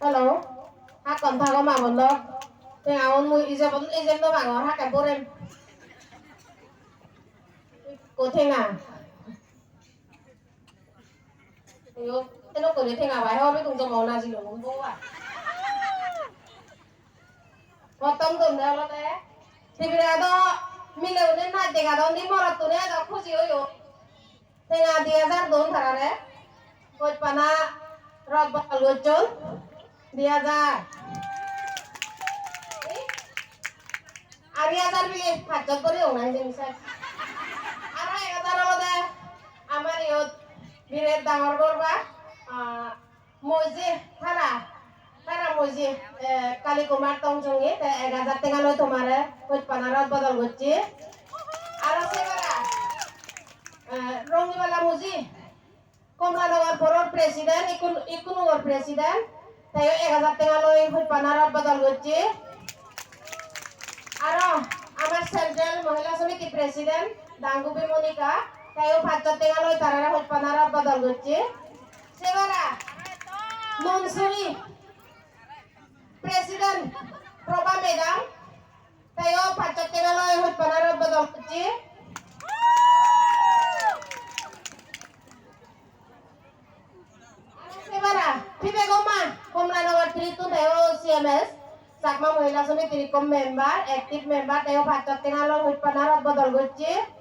Hello, hát còn thằng có mà một lớp. Thế nào mùi ý dân nó bảo hát cả bố em. Cô thế nào? Thế nó cười thế nào phải không? Biết cùng dòng màu nào gì nữa muốn vô à? Một tông tùm đâu đó thế. Thì bây giờ đó, mình đều đến này thì cả đó đi mò tụi này đó không chịu yếu. Thế nào thì ra đốn thả đấy. Coi pana rọt vào lùi trốn. Dia ra. Aria dar bile হাতত করে ওনাই যে মিশাই আর এটা হলো আমার ইয়ত বিরেট ডাঙর করবা মসজি তারা মসজি কালী কুমার টংচঙ্গি 1000 টাকা লয় তোমারে কই পানারত বদল করছি আর সেবারা রঙ্গিবালা মসজি কমলানগর বড় প্রেসিডেন্ট ইকুনগর প্রেসিডেন্ট তাই 1000 টাকা লয় কই পানারত বদল করছি আর আমার সেন্ট্রাল মহিলা সমিতি প্রেসিডেন্ট ডাঙ্গুবি মনিকা তাইও 500 টাকা লয় তারা হল পানারা বদল করছে সেবারা মনসুরি প্রেসিডেন্ট প্রভা ম্যাডাম তাইও 500 টাকা লয় হল পানারা বদল করছে Pibegoma, Komlanagar 3 to Teo CMS, Sakma Mohila Sumi Tirikom member, active member, Teo Patok Tinalo, Hutpanara Bodolguchi.